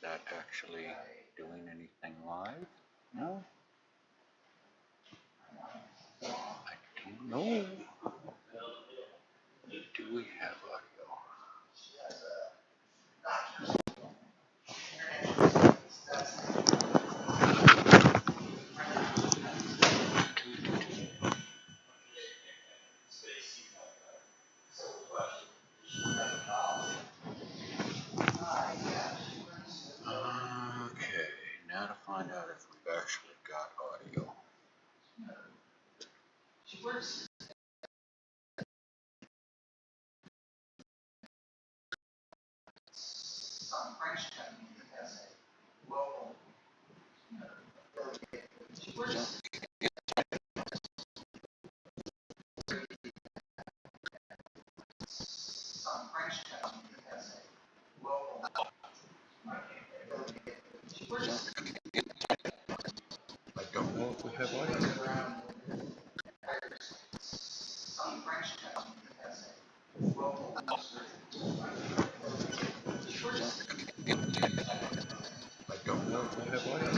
that actually doing anything live? No? I don't know. Do we have audio? Okay, now to find out if we've actually got audio. I don't know if we have audio. I don't know if we have audio.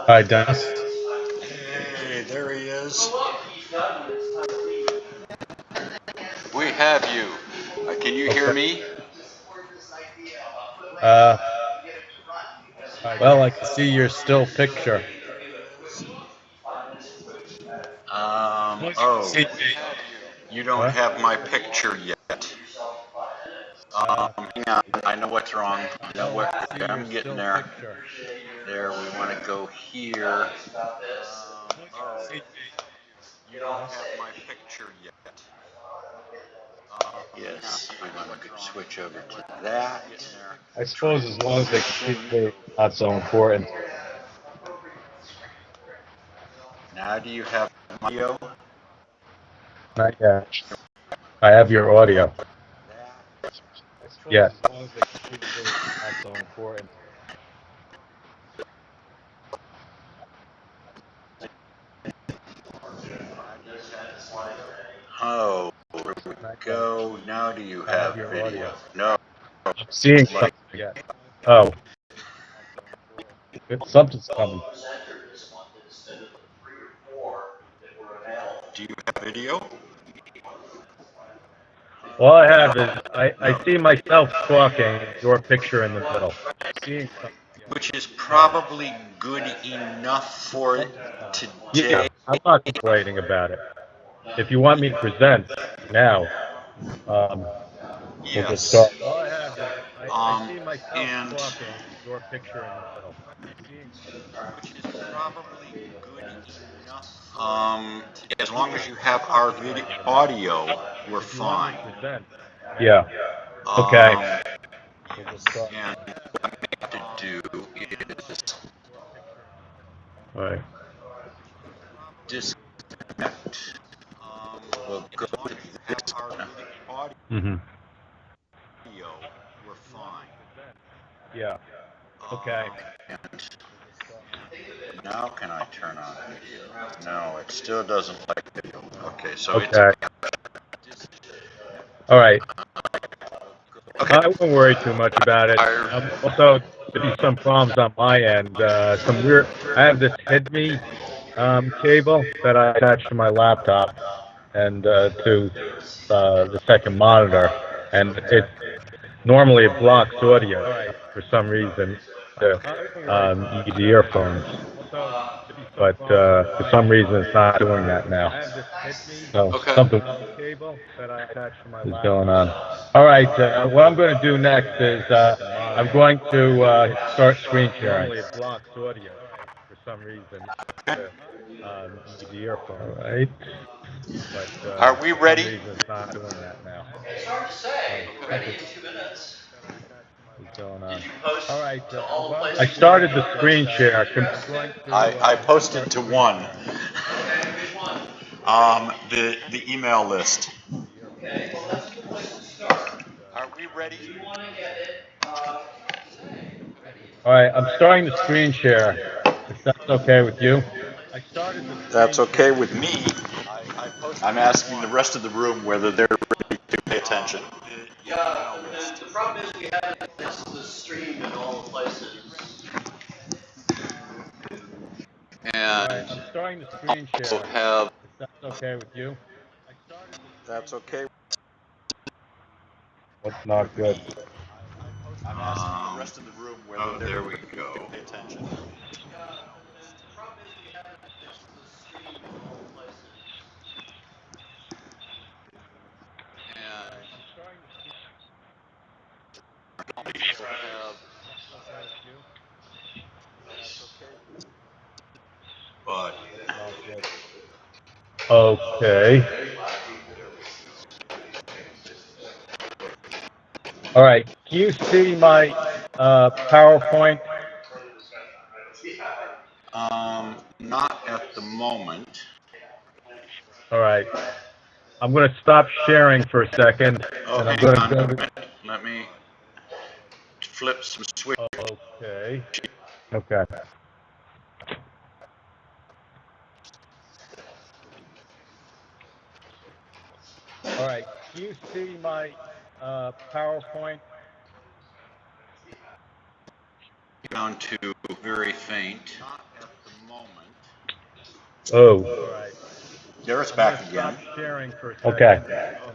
Hi, Dennis. Hey, there he is. We have you. Can you hear me? Well, I can see your still picture. Oh, you don't What? have my picture yet. Hang on, I know what's wrong. I know what, I'm getting there. There, we want to go here. Oh, you don't have my picture yet. Yes, we want to switch over to that. I suppose as long as they can see me, it's not so important. Now do you have audio? Not yet. I have your audio. Yes. As long as they can see me, it's not so important. Oh, there we go. Now do you have your video? audio. No. I'm seeing something yet. Oh. Something's coming. Do you have video? All I have is I see myself talking, your picture in the middle. I'm seeing something yet. Which is probably good enough for today. Yeah, I'm not complaining about it. If you want me to present now, we'll just Yes. start. All I have is I I see myself and blocking your picture in the middle. which is probably good enough. As long as you have our video audio, we're If you want me fine. to present. Yeah. Okay. And what I have to do is All right. disconnect. We'll go to this one. Mm-hmm. Audio, we're fine. Yeah. Okay. And now can I turn on video? No, it still doesn't like video. Okay, so it's Okay. All right. okay. I wouldn't worry too much about it. Also, there be some problems on my end. Some weird. I have this HIDME cable that I attach to my laptop and to the second monitor, and normally it blocks audio for some reason to use the earphones. But for some reason it's not doing that now. So Okay. something is going on. All right, what I'm going to do next is I'm going to start screen sharing. Normally it blocks audio for some reason to use the earphone. All right. But Are we for some ready? reason it's not doing that now. It's hard to say. I need 2 minutes. What's going on? Did you post All right, to all the places? I started the screen share. I posted to one. Okay, which one? The email list. Okay, well, that's a good place to start. Are we ready? You want to get it, All right, I'm starting the screen share. If that's okay with you. That's okay with me. I'm asking the rest of the room whether they're ready to pay attention. yeah, the problem is we haven't tested the stream in all the places. All right, And I'm starting the screen also share. have, If that's okay with you. that's okay. What's not good? I'm asking the rest of the room whether they're ready to pay attention. The problem is we haven't tested the stream in all the places. And also have, but Okay. All right. Can you see my PowerPoint? not at the moment. All right. I'm going to stop sharing for a second, Oh, and I'm hang going to on go a to. minute. Let me flip some switch. Okay. Okay. All right. Can you see my PowerPoint? Down to very faint. Oh. All right. There it's back again. Stop sharing for a second. Okay.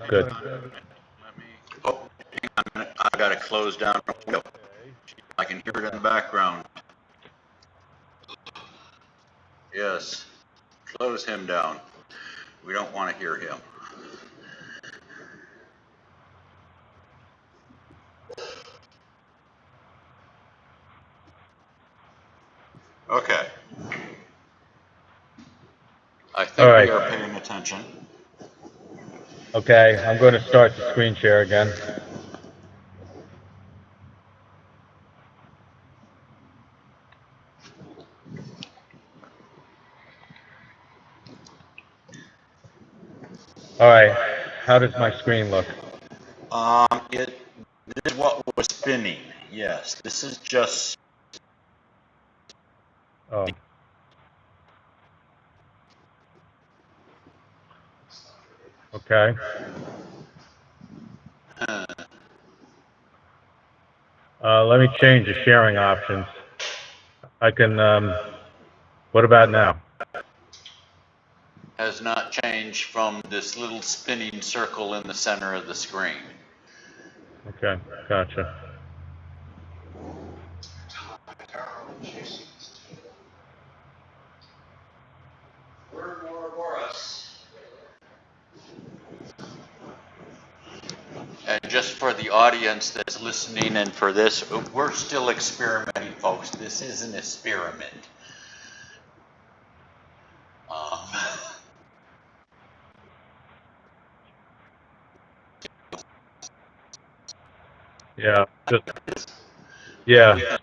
Good. Oh, hang on a minute. I gotta close down the window. I can hear it in the background. Yes. Close him down. We don't want to hear him. Okay. I think All right. we are paying attention. Okay. I'm going to start the screen share again. All right. How does my screen look? This is what was spinning. Yes, this is just. Oh. Okay. Let me change the sharing options. I can, what about now? Has not changed from this little spinning circle in the center of the screen. Okay, gotcha. Word Boris. And just for the audience that's listening and for this, we're still experimenting, folks. This is an experiment. Yeah, yeah.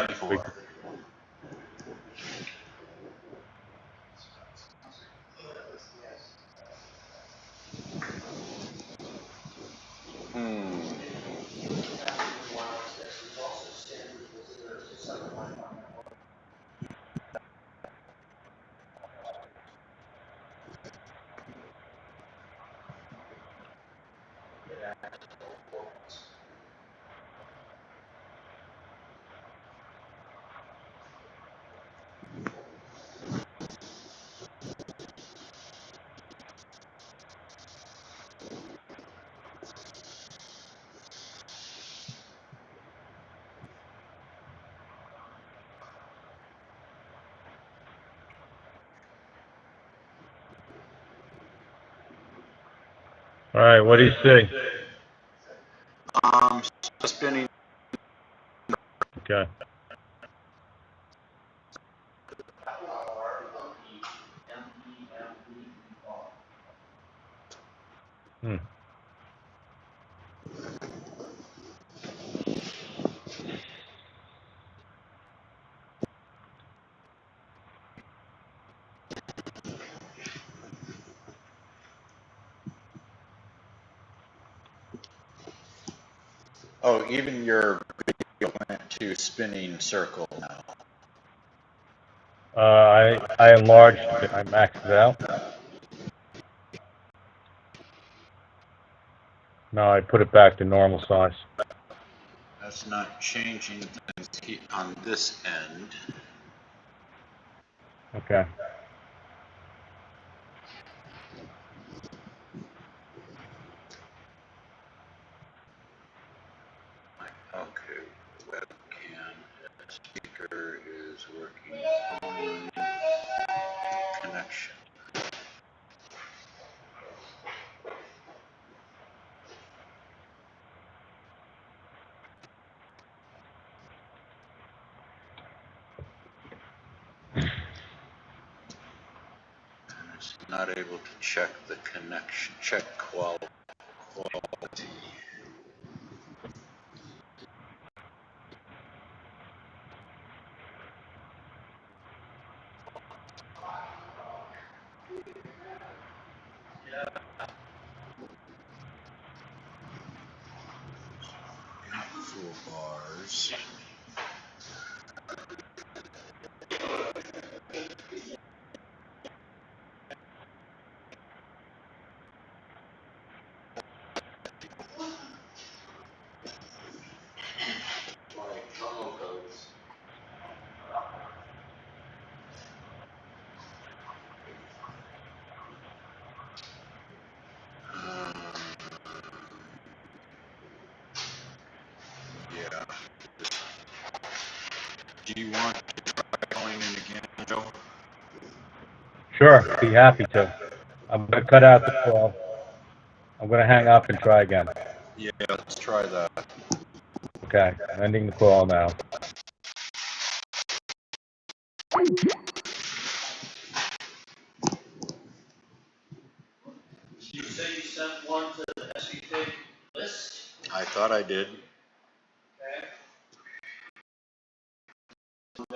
All right, what do you see? Spinning. Okay. Hmm. Oh, even your video went to spinning circle now. I enlarged it. I maxed it out. No, I put it back to normal size. That's not changing things on this end. Okay. Okay, webcam speaker is working on connection. And it's not able to check the connection, check quality. Full bars. Yeah. Do you want to try calling in again, Joe? Sure, be happy to. I'm going to cut out the call. I'm going to hang up and try again. Yeah, let's try that. Okay, I'm ending the call now. You say you sent one to the SVFIG list? I thought I did. Okay.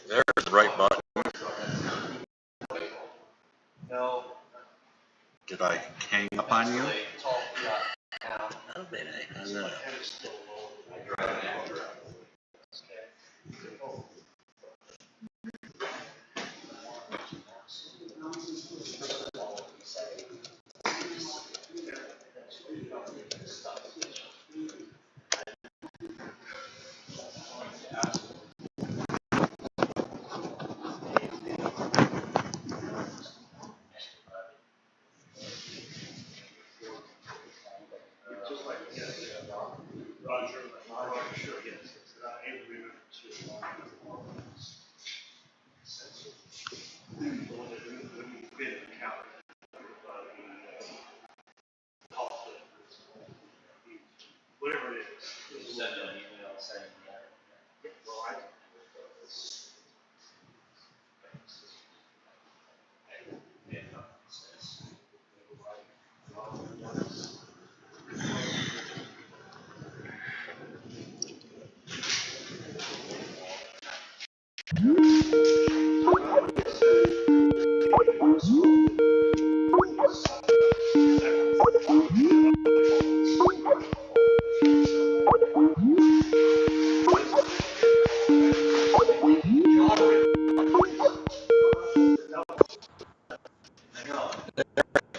There's the right button. No. Did I hang up on you? It's all now. Oh, did I? I don't know.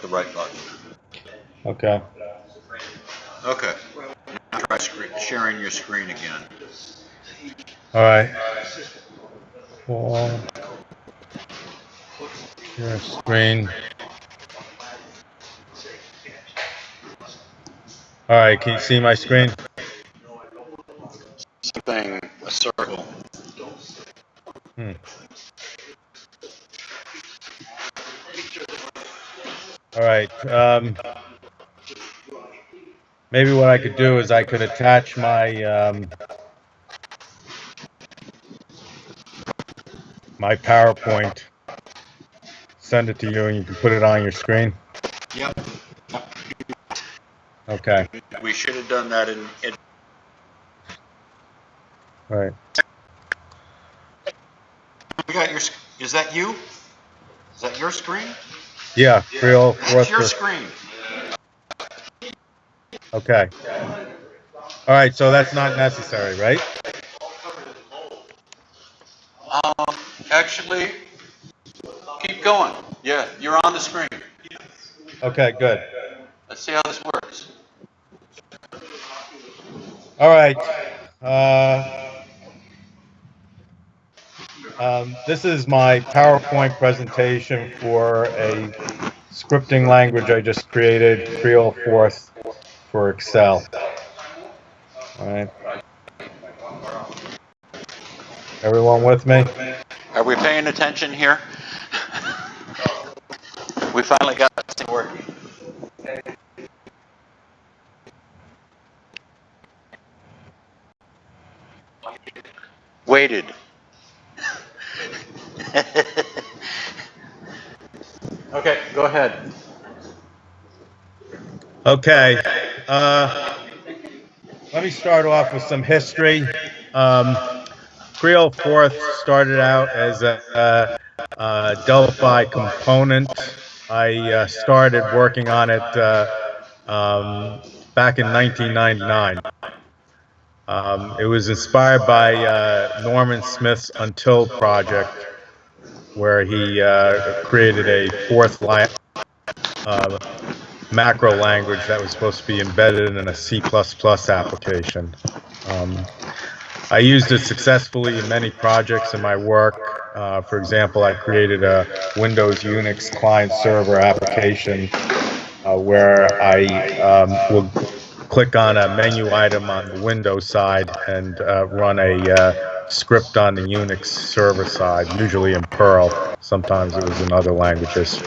The right button. Okay. Okay. Now try sharing your screen again. All right. Well, share screen. All right. Can you see my screen? Something, a circle. All right. Maybe what I could do is I could attach my my PowerPoint, send it to you, and you can put it on your screen. Yep. Okay. We should have done that in All right. We got your. Is that you? Is that your screen? Yeah. Real. That's your screen. Okay. All right. So that's not necessary, right? Actually, keep going. Yeah, you're on the screen. Okay. Good. Let's see how this works. All right. This is my PowerPoint presentation for a scripting language I just created, Creole 4th for Excel. All right. Everyone with me? Are we paying attention here? We finally got this thing working. Waited. Okay, go ahead. Okay. Let me start off with some history. Creole 4th started out as a Delphi component. I started working on it back in 1999. It was inspired by Norman Smith's Until project, where he created a fourth macro language that was supposed to be embedded in a C++ application. I used it successfully in many projects in my work. For example, I created a Windows Unix client-server application where I will click on a menu item on the Windows side and run a script on the Unix server side, usually in Perl. Sometimes it was in other languages.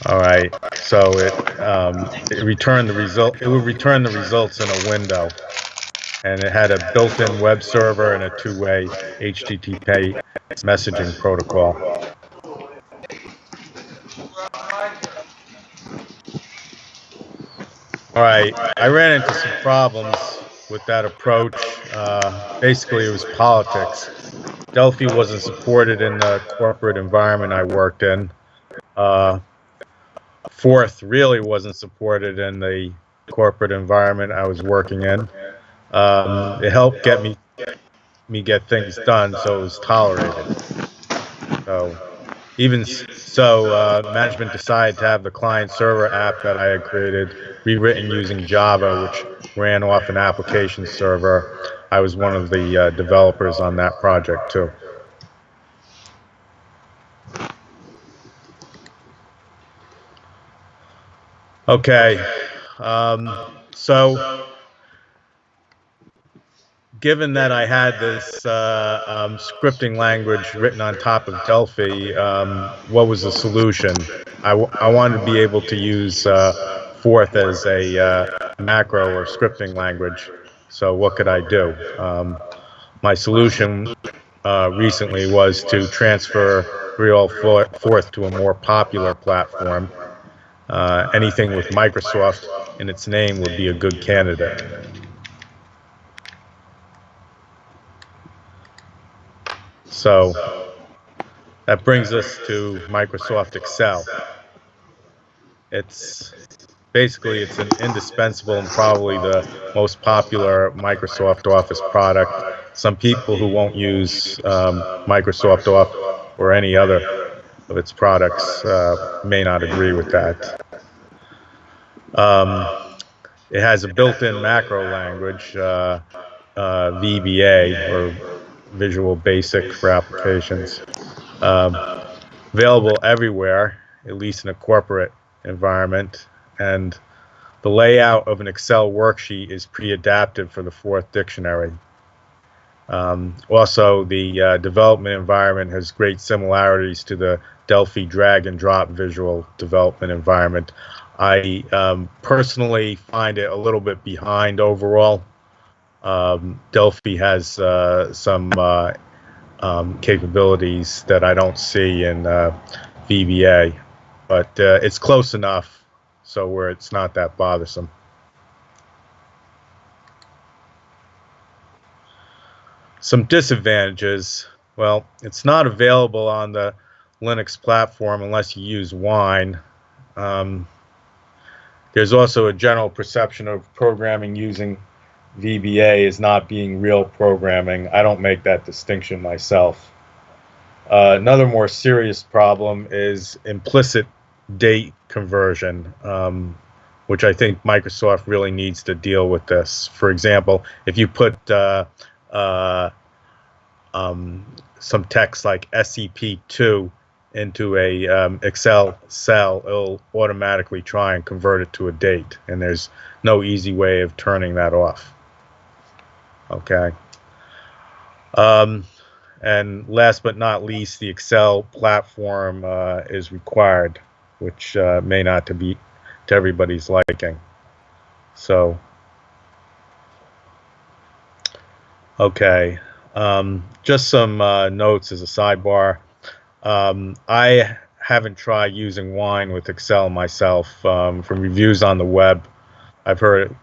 All right, so it returned the result. It would return the results in a window, and it had a built-in web server and a two-way HTTP messaging protocol. All right, I ran into some problems with that approach. Basically, it was politics. Delphi wasn't supported in the corporate environment I worked in. 4th really wasn't supported in the corporate environment I was working in. It helped get me get things done, so it was tolerated. So even so, management decided to have the client-server app that I had created rewritten using Java, which ran off an application server. I was one of the developers on that project too. Okay, so given that I had this scripting language written on top of Delphi, what was the solution? I wanted to be able to use 4th as a macro or scripting language. So what could I do? My solution recently was to transfer Creole 4th to a more popular platform. Anything with Microsoft in its name would be a good candidate. So that brings us to Microsoft Excel. It's an indispensable and probably the most popular Microsoft Office product. some people who won't use Microsoft Office or any other of its products may not agree with that. It has a built-in macro language, VBA, or Visual Basic for applications, available everywhere, at least in a corporate environment, and the layout of an Excel worksheet is pre-adapted for the fourth dictionary. Also, the development environment has great similarities to the Delphi drag and drop visual development environment. I personally find it a little bit behind overall. Delphi has some capabilities that I don't see in VBA, but it's close enough so where it's not that bothersome. Some disadvantages: well, it's not available on the Linux platform unless you use Wine. There's also a general perception of programming using VBA as not being real programming. I don't make that distinction myself. Another more serious problem is implicit date conversion, which I think Microsoft really needs to deal with this. For example, if you put some text like SCP2 into a Excel cell, it'll automatically try and convert it to a date, and there's no easy way of turning that off. Okay. And last but not least, the Excel platform is required, which may not be to everybody's liking. So, okay. Just some notes as a sidebar. I haven't tried using Wine with Excel myself. From reviews on the web, I've heard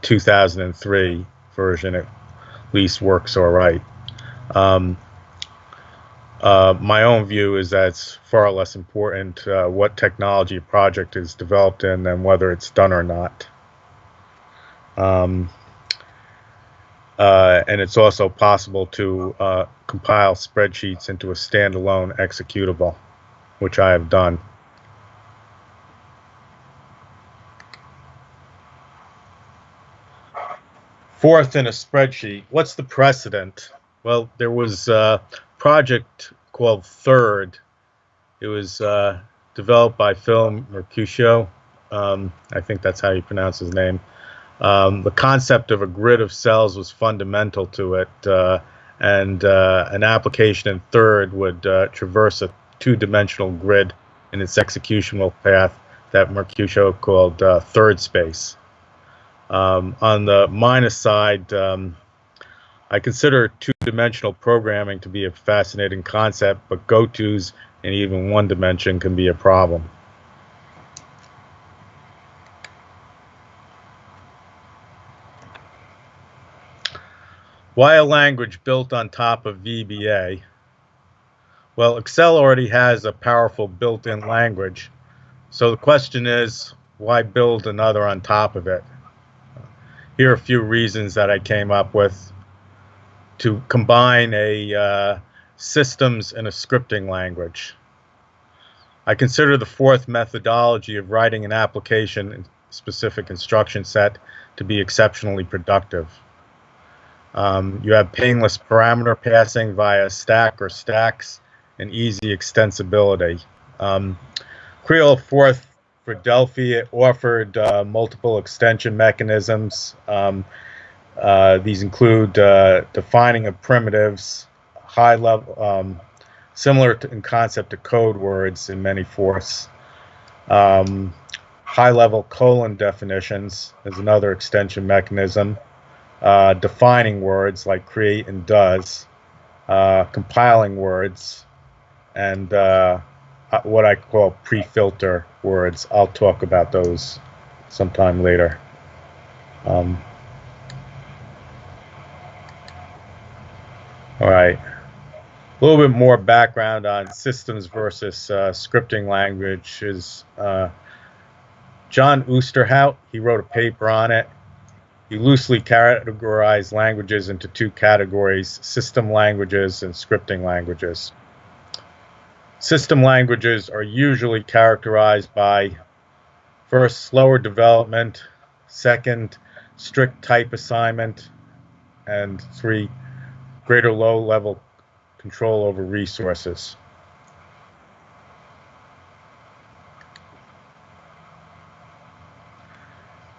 2003 version at least works all right. My own view is that it's far less important what technology a project is developed in than whether it's done or not. And it's also possible to compile spreadsheets into a standalone executable, which I have done. Fourth, in a spreadsheet, what's the precedent? Well, there was a project called Third. It was developed by Phil Mercutio. I think that's how you pronounce his name. The concept of a grid of cells was fundamental to it, and an application in Third would traverse a two-dimensional grid in its executional path that Mercutio called third space. On the minus side, I consider two-dimensional programming to be a fascinating concept, but go-tos and even one dimension can be a problem. Why a language built on top of VBA? Well, Excel already has a powerful built-in language, so the question is, why build another on top of it? Here are a few reasons that I came up with to combine a systems and a scripting language. I consider the fourth methodology of writing an application-specific instruction set to be exceptionally productive. You have painless parameter passing via stack or stacks and easy extensibility. Creo 4th for Delphi, it offered multiple extension mechanisms. These include defining of primitives, high level, similar in concept to code words in many forths. High level colon definitions is another extension mechanism. Defining words like create and does, compiling words, and what I call pre-filter words. I'll talk about those sometime later. All right, a little bit more background on systems versus scripting language is John Oosterhout. He wrote a paper on it. You loosely categorize languages into two categories: system languages and scripting languages. System languages are usually characterized by, first, slower development, second, strict type assignment, and three, greater low-level control over resources.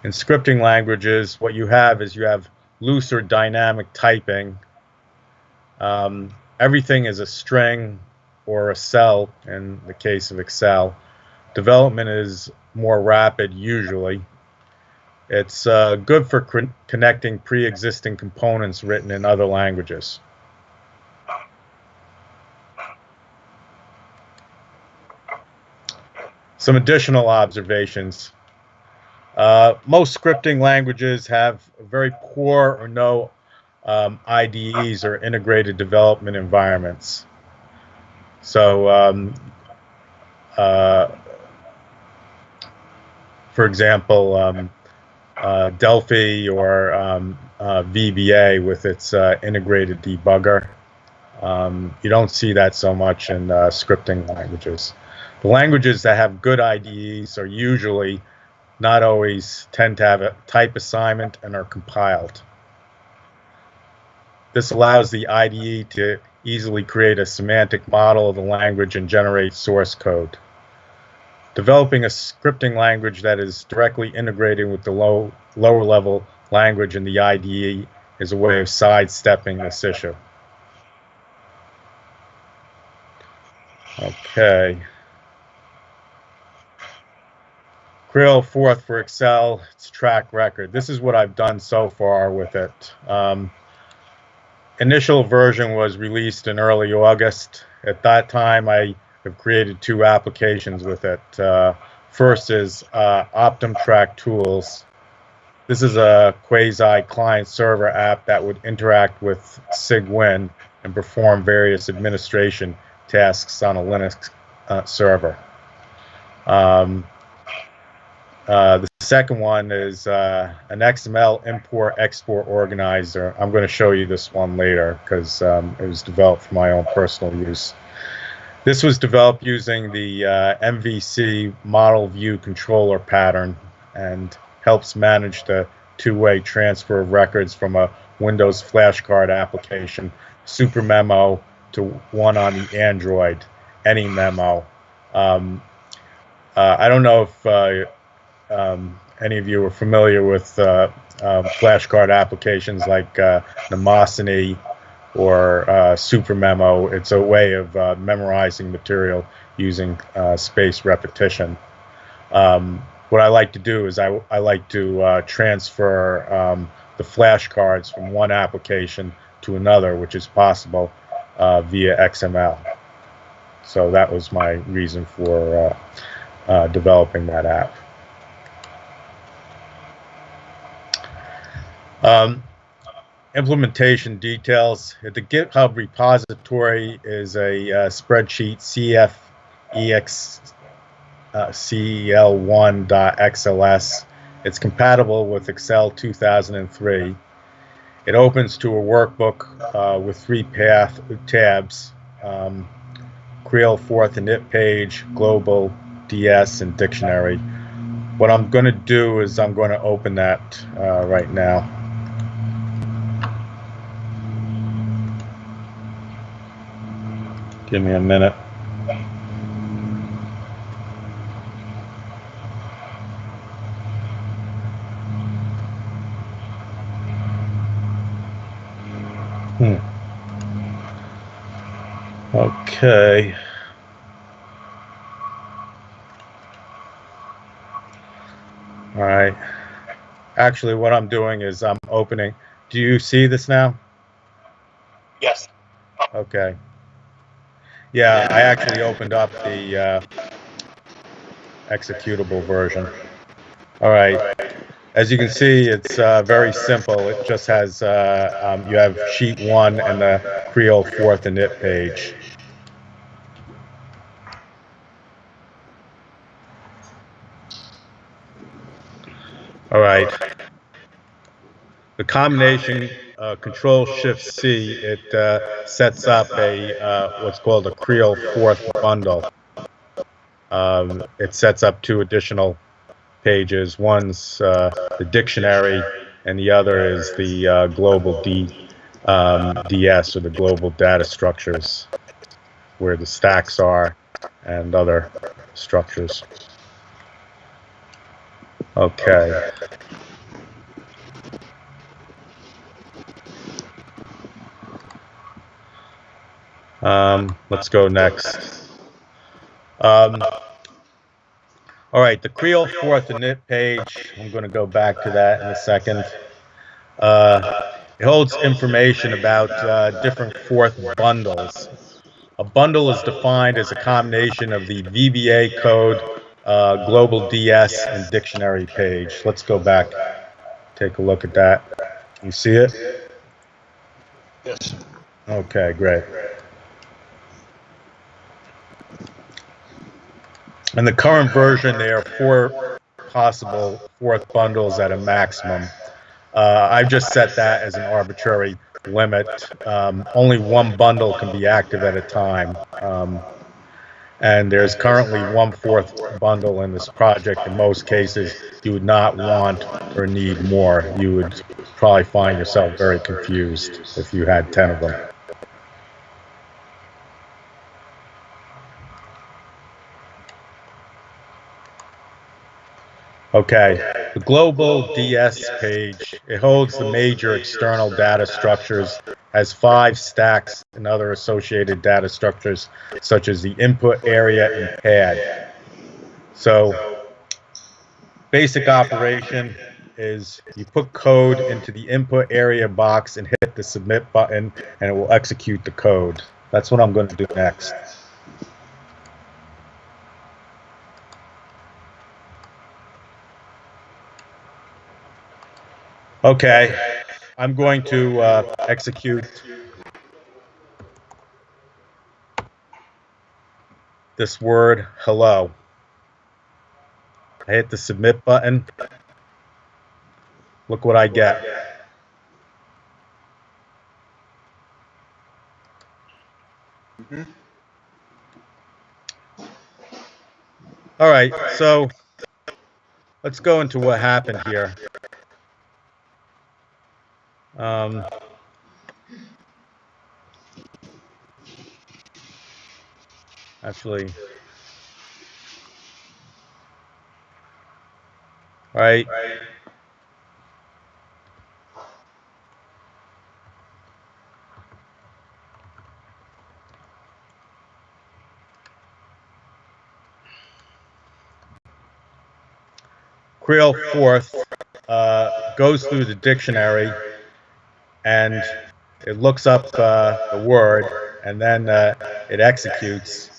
In scripting languages, what you have is you have looser dynamic typing. Everything is a string or a cell in the case of Excel. Development is more rapid usually. It's good for connecting pre-existing components written in other languages. Some additional observations. Most scripting languages have very poor or no IDEs or integrated development environments. So, for example, Delphi or VBA with its integrated debugger. You don't see that so much in scripting languages. The languages that have good IDEs are usually, not always, tend to have a type assignment and are compiled. This allows the IDE to easily create a semantic model of the language and generate source code. Developing a scripting language that is directly integrated with the lower level language in the IDE is a way of sidestepping this issue. Okay. Creo 4th for Excel, its track record. This is what I've done so far with it. Initial version was released in early August. At that time, I have created two applications with it. First is OptumTrack Tools. This is a quasi client-server app that would interact with SIG-Win and perform various administration tasks on a Linux server. The second one is an XML import-export organizer. I'm going to show you this one later because it was developed for my own personal use. This was developed using the MVC model view controller pattern and helps manage the two-way transfer of records from a Windows flashcard application, SuperMemo, to one on the Android, AnyMemo. I don't know if any of you are familiar with flashcard applications like Mnemosiny or SuperMemo. It's a way of memorizing material using space repetition. What I like to do is I like to transfer the flashcards from one application to another, which is possible via XML. So that was my reason for developing that app. Implementation details. At the GitHub repository is a spreadsheet CFEXCL1.xls. It's compatible with Excel 2003. It opens to a workbook with three tabs, Creo 4th init page, global, DS, and dictionary. What I'm going to do is I'm going to open that right now. Give me a minute. Okay. All right. Actually, what I'm doing is I'm opening. Do you see this now? Yes. Okay. Yeah, I actually opened up the executable version. All right. As you can see, it's very simple. It just has, you have sheet 1 and the Creo 4th init page. All right. the combination Control-Shift-C, it sets up a what's called a Creel fourth bundle. It sets up two additional pages. One's the dictionary, and the other is the global DS, or the global data structures, where the stacks are and other structures. Okay. Let's go next. All right, the Creel fourth init page, I'm going to go back to that in a second. It holds information about different fourth bundles. A bundle is defined as a combination of the VBA code, global DS, and dictionary page. Let's go back, take a look at that. Can you see it? Yes. Okay, great. In the current version, there are 4 possible fourth bundles at a maximum. I've just set that as an arbitrary limit. Only 1 bundle can be active at a time. And there's currently 1 fourth bundle in this project. In most cases, you would not want or need more. You would probably find yourself very confused if you had 10 of them. Okay, the global DS page, it holds the major external data structures, has 5 stacks and other associated data structures, such as the input area and pad. So, basic operation is you put code into the input area box and hit the submit button, and it will execute the code. That's what I'm going to do next. Okay, I'm going to execute this word, hello. I hit the submit button. Look what I get. All right, so let's go into what happened here. Actually, all right. Creel fourth goes through the dictionary, and it looks up the word, and then it executes.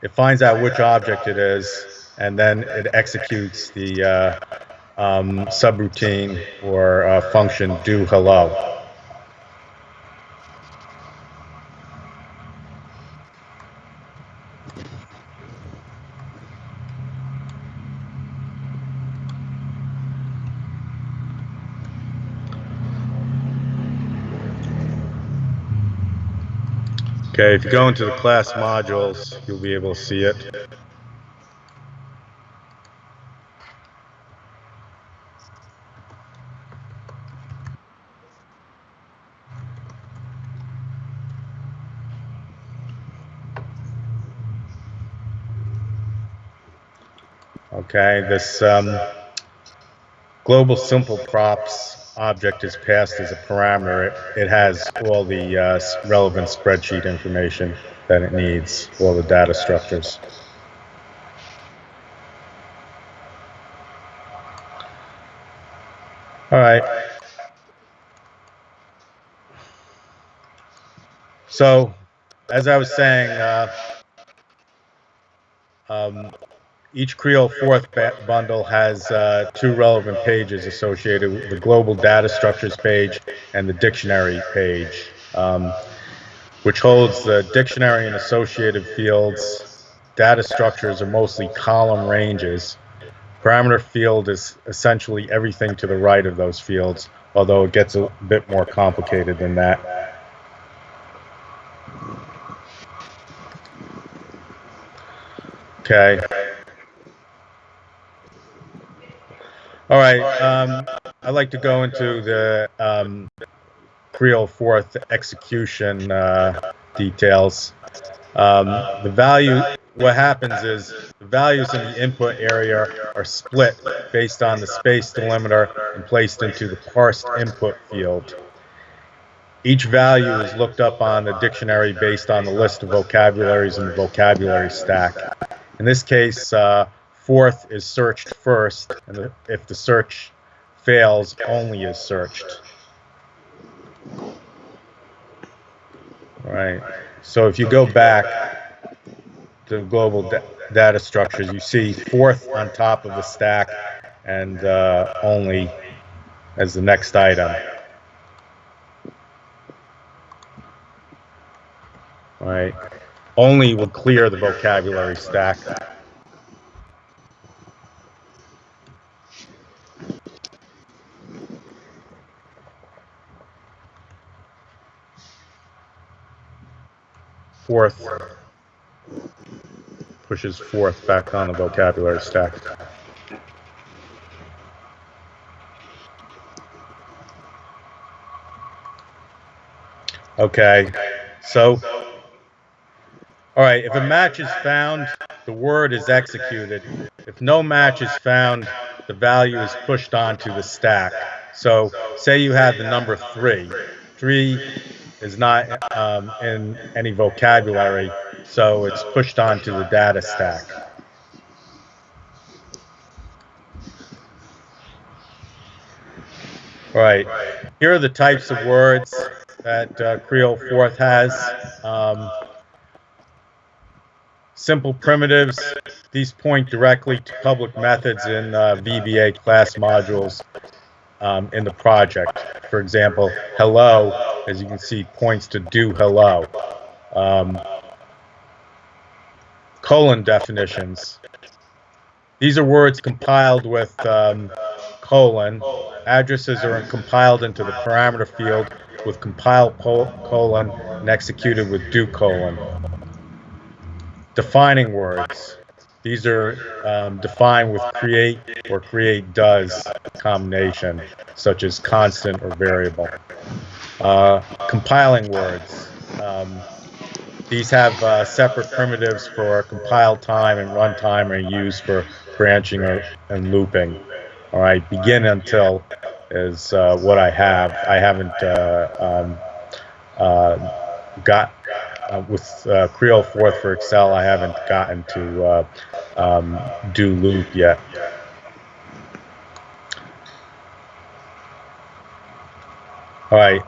It finds out which object it is, and then it executes the subroutine or function do hello. Okay, if you go into the class modules, you'll be able to see it. Okay, this global simple props object is passed as a parameter. It has all the relevant spreadsheet information that it needs, all the data structures. All right. So, as I was saying, each Creel fourth bundle has 2 relevant pages associated with the global data structures page and the dictionary page, which holds the dictionary and associated fields. Data structures are mostly column ranges. parameter field is essentially everything to the right of those fields, although it gets a bit more complicated than that. Okay. All right. I'd like to go into the Creel fourth execution details. The value, what happens is the values in the input area are split based on the space delimiter and placed into the parsed input field. Each value is looked up on the dictionary based on the list of vocabularies in the vocabulary stack. In this case, fourth is searched first, and if the search fails, only is searched. All right. So if you go back to global data structures, you see fourth on top of the stack and only as the next item. All right. Only will clear the vocabulary stack. Fourth pushes fourth back on the vocabulary stack. Okay, so, all right, if a match is found, the word is executed. If no match is found, the value is pushed onto the stack. So, say you have the number 3. 3 is not in any vocabulary, so it's pushed onto the data stack. All right, here are the types of words that Creel fourth has. Simple primitives, these point directly to public methods in VBA class modules in the project. For example, hello, as you can see, points to do hello. Colon definitions. These are words compiled with colon. Addresses are compiled into the parameter field with compile colon and executed with do colon. Defining words. These are defined with create or create does combination, such as constant or variable. Compiling words. These have separate primitives for compile time and runtime and used for branching and looping. All right, begin until is what I have. I haven't got with Creel fourth for Excel. I haven't gotten to do loop yet. All right,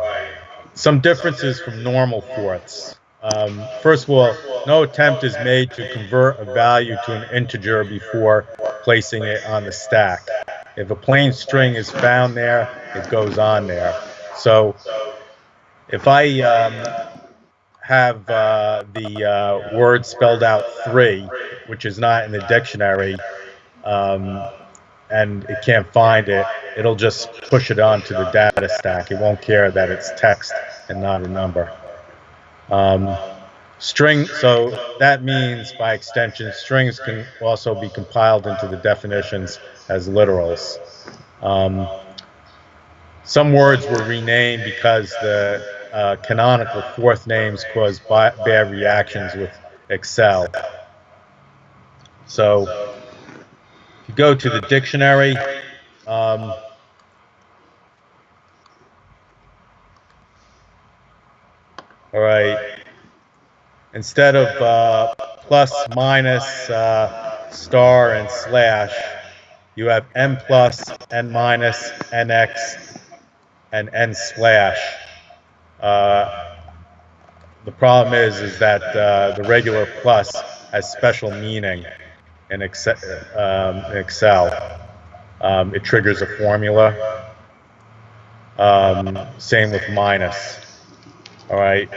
some differences from normal fourths. First of all, no attempt is made to convert a value to an integer before placing it on the stack. If a plain string is found there, it goes on there. So if I have the word spelled out 3, which is not in the dictionary, and it can't find it, it'll just push it onto the data stack. It won't care that it's text and not a number. String, so that means by extension, strings can also be compiled into the definitions as literals. Some words were renamed because the canonical fourth names caused bad reactions with Excel. So if you go to the dictionary, all right, instead of plus, minus, star, and slash, you have n plus, n minus, nx, and n slash. The problem is that the regular plus has special meaning in Excel. It triggers a formula. Same with minus. All right.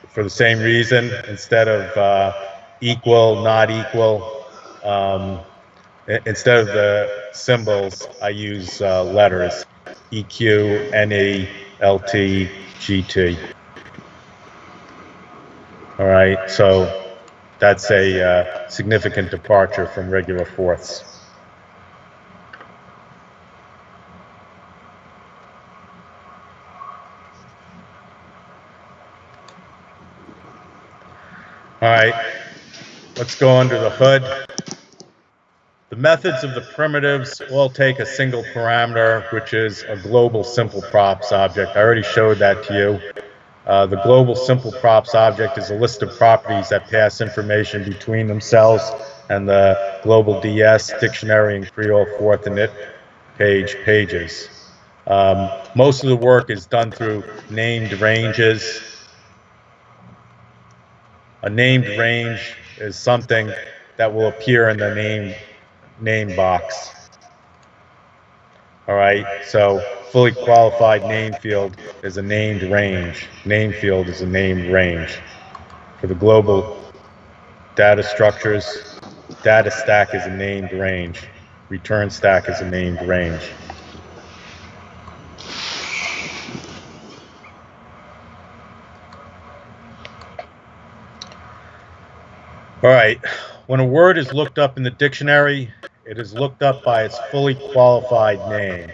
For the same reason, instead of equal, not equal, Instead of the symbols, I use letters: EQ, NE, LT, GT. All right, so that's a significant departure from regular fourths. All right, let's go under the hood. The methods of the primitives all take a single parameter, which is a global simple props object. I already showed that to you. The global simple props object is a list of properties that pass information between themselves and the global DS, dictionary, and Creole fourth init pages. Most of the work is done through named ranges. A named range is something that will appear in the name box. All right, so fully qualified name field is a named range. Name field is a named range. For the global data structures, data stack is a named range. Return stack is a named range. All right, when a word is looked up in the dictionary, it is looked up by its fully qualified name.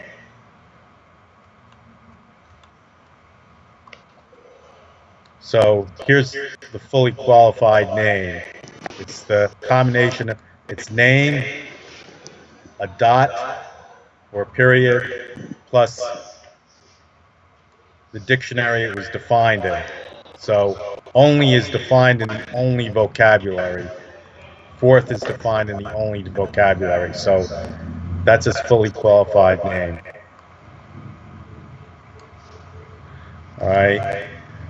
So here's the fully qualified name. It's the combination of its name, a dot or period, plus the dictionary it was defined in. So only is defined in the only vocabulary. Fourth is defined in the only vocabulary. So that's its fully qualified name. All right.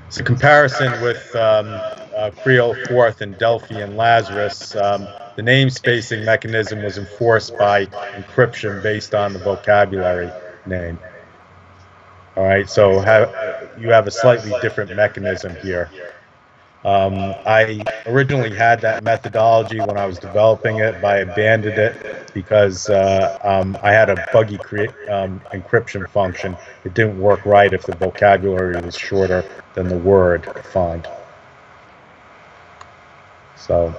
It's a comparison with Creole fourth and Delphi and Lazarus. The name spacing mechanism was enforced by encryption based on the vocabulary name. All right, so you have a slightly different mechanism here. I originally had that methodology when I was developing it, but I abandoned it because I had a buggy encryption function. It didn't work right if the vocabulary was shorter than the word defined. So,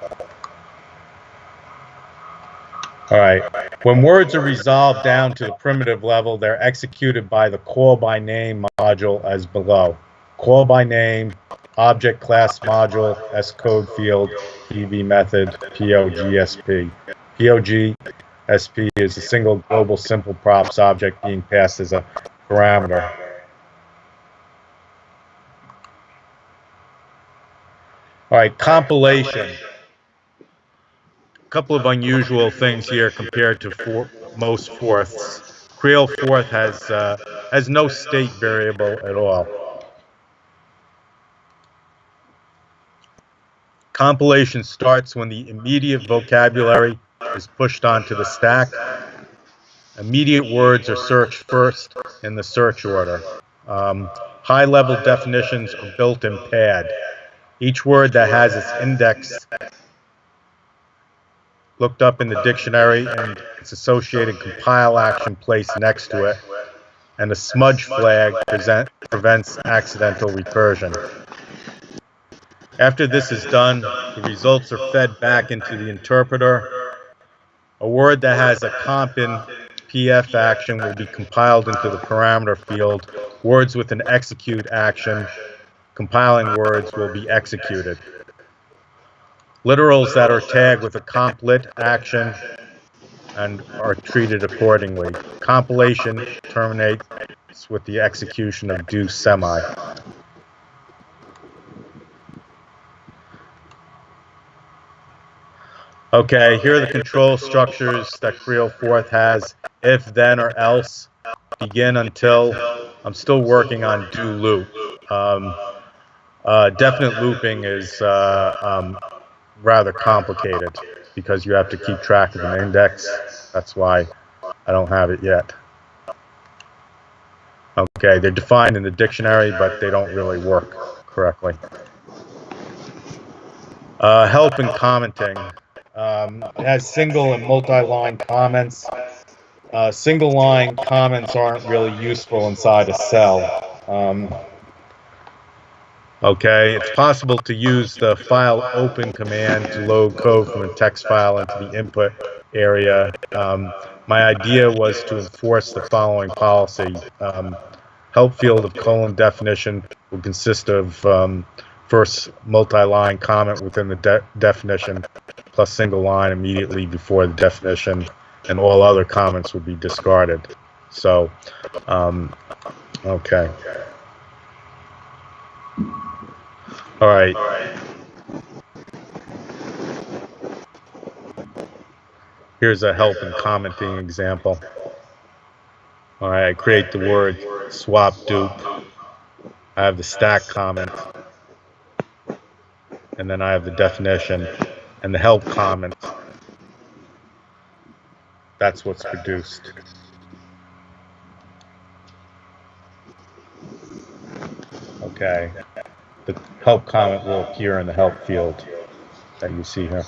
all right. When words are resolved down to the primitive level, they're executed by the call by name module as below. Call by name, object class module, S code field, PV method, POGSP. POGSP is a single global simple props object being passed as a parameter. All right, compilation. A couple of unusual things here compared to most fourths. Creole fourth has no state variable at all. Compilation starts when the immediate vocabulary is pushed onto the stack. Immediate words are searched first in the search order. High-level definitions are built in pad. Each word that has its index looked up in the dictionary and its associated compile action placed next to it, and a smudge flag prevents accidental recursion. After this is done, the results are fed back into the interpreter. A word that has a comp in PF action will be compiled into the parameter field. Words with an execute action, compiling words, will be executed. Literals that are tagged with a comp lit action and are treated accordingly. Compilation terminates with the execution of do semi. Okay, here are the control structures that Creole fourth has: if, then, or else, begin, until. I'm still working on do loop. Definite looping is rather complicated because you have to keep track of an index. That's why I don't have it yet. Okay, they're defined in the dictionary, but they don't really work correctly. Help and commenting. It has single and multi-line comments. Single-line comments aren't really useful inside a cell. Okay, it's possible to use the file open command to load code from a text file into the input area. My idea was to enforce the following policy. Help field of colon definition will consist of first multi-line comment within the definition plus single line immediately before the definition, and all other comments would be discarded. So, okay. All right. Here's a help and commenting example. All right, I create the word swap dupe. I have the stack comment. And then I have the definition and the help comment. That's what's produced. Okay. The help comment will appear in the help field that you see here.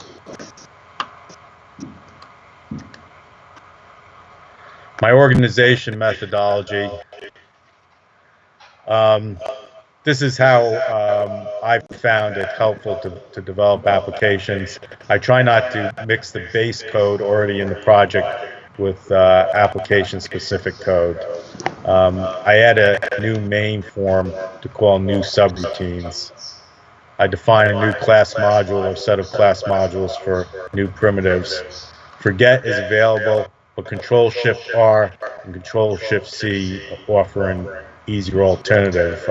My organization methodology. This is how I've found it helpful to develop applications. I try not to mix the base code already in the project with application-specific code. I add a new main form to call new subroutines. I define a new class module or set of class modules for new primitives. Forget is available, but Control-Shift-R and Control-Shift-C offer an easier alternative.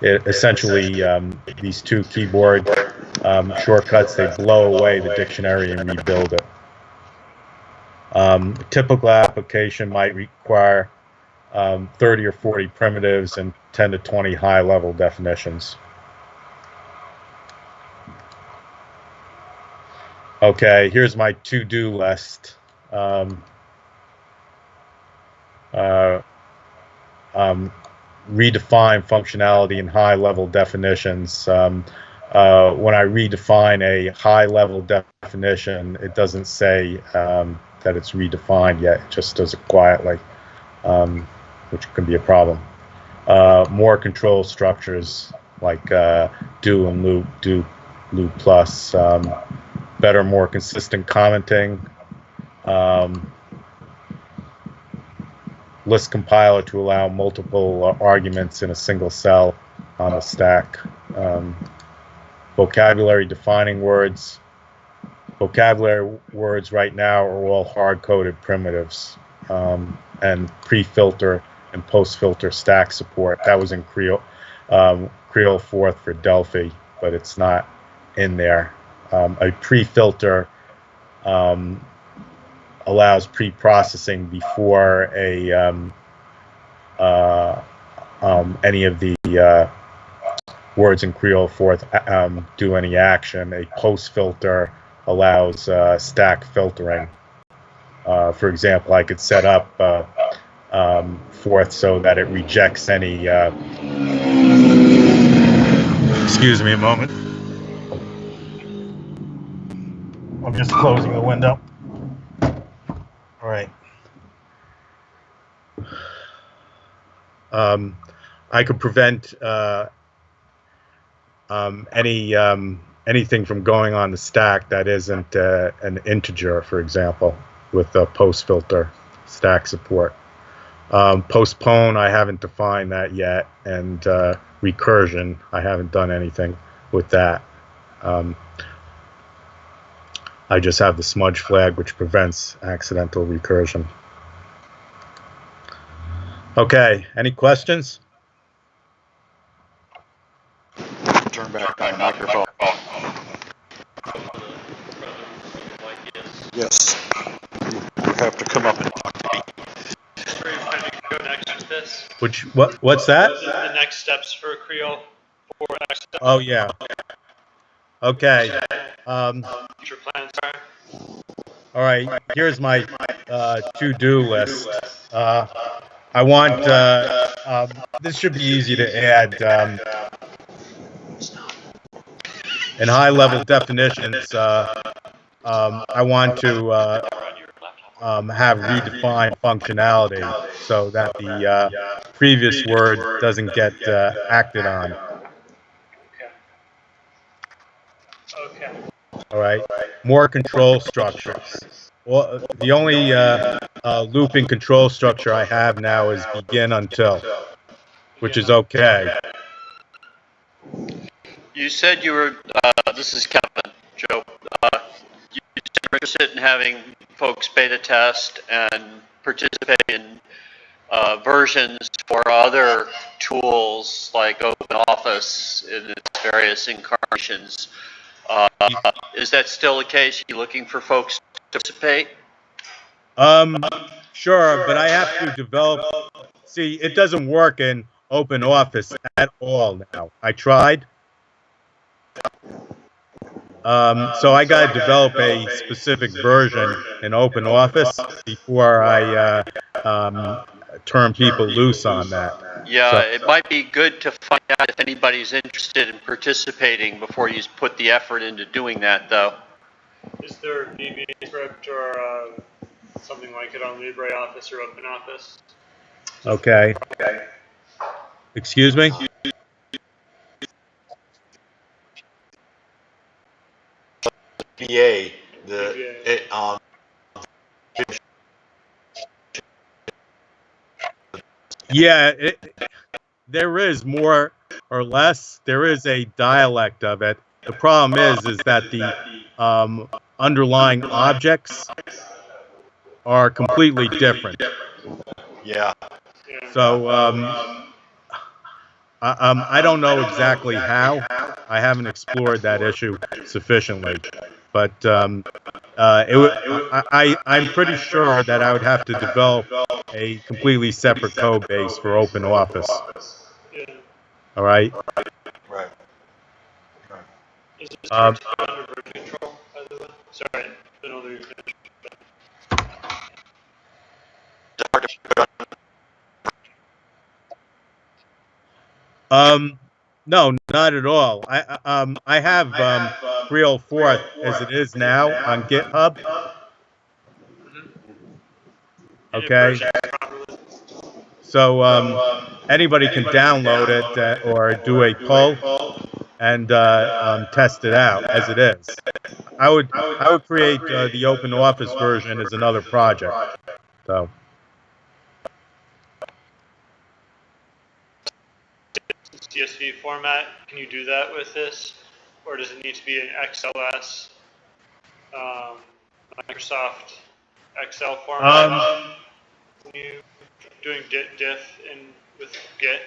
Essentially, these two keyboard shortcuts, they blow away the dictionary and rebuild it. A typical application might require 30 or 40 primitives and 10 to 20 high-level definitions. Okay, here's my to-do list. Redefine functionality in high-level definitions. When I redefine a high-level definition, it doesn't say that it's redefined yet. It just does it quietly, which can be a problem. More control structures like do and loop, do, loop plus. Better, more consistent commenting. List compiler to allow multiple arguments in a single cell on the stack. Vocabulary defining words. Vocabulary words right now are all hard-coded primitives, and pre-filter and post-filter stack support. That was in Creo 4th for Delphi, but it's not in there. A pre-filter allows pre-processing before any of the words in Creo 4th do any action. A post-filter allows stack filtering. For example, I could set up 4th so that it rejects any. Excuse me a moment. I'm just closing the window. All right. I could prevent anything from going on the stack that isn't an integer, for example, with the post filter stack support. Postpone, I haven't defined that yet, and recursion, I haven't done anything with that. I just have the smudge flag, which prevents accidental recursion. Okay, any questions? Turn back on the microphone. Yes. You have to come up and talk to me. Where are you trying to go next with this? What's that? The next steps for Creo 4X. Oh, yeah. Okay. Future plans are. All right, here's my to-do list. I want, this should be easy to add. In high-level definitions, I want to have redefined functionality so that the previous word doesn't get acted on. Okay. All right, more control structures. Well, the only looping control structure I have now is begin until, which is okay. You said you were, this is Kevin, Joe. You said you were interested in having folks beta test and participate in versions for other tools like OpenOffice in its various incarnations. Is that still the case? Are you looking for folks to participate? Sure, but I have to develop. See, it doesn't work in OpenOffice at all now. I tried. So I got to develop a specific version in OpenOffice before I turn people loose on that. Yeah, So, it might be good to find out if anybody's interested in participating before you put the effort into doing that, though. Is there a VBA script or something like it on LibreOffice or OpenOffice? okay. Excuse me? VBA, Yeah, there is more or less. There is a dialect of it. The problem is that the underlying objects are completely different. yeah. So I don't know exactly how. I haven't explored that issue sufficiently, but I'm pretty sure that I would have to develop a completely separate code base for OpenOffice. Yeah. All right. Right. Is this under version control, by the way? Sorry, been older you finish. No, not at all. I have 304 as it is now on GitHub. Okay. So anybody can download it or do a pull and test it out as it is. I would create the OpenOffice version as another project. So. CSV format, can you do that with this? Or does it need to be an XLS, Microsoft Excel format? When you doing diff with Git?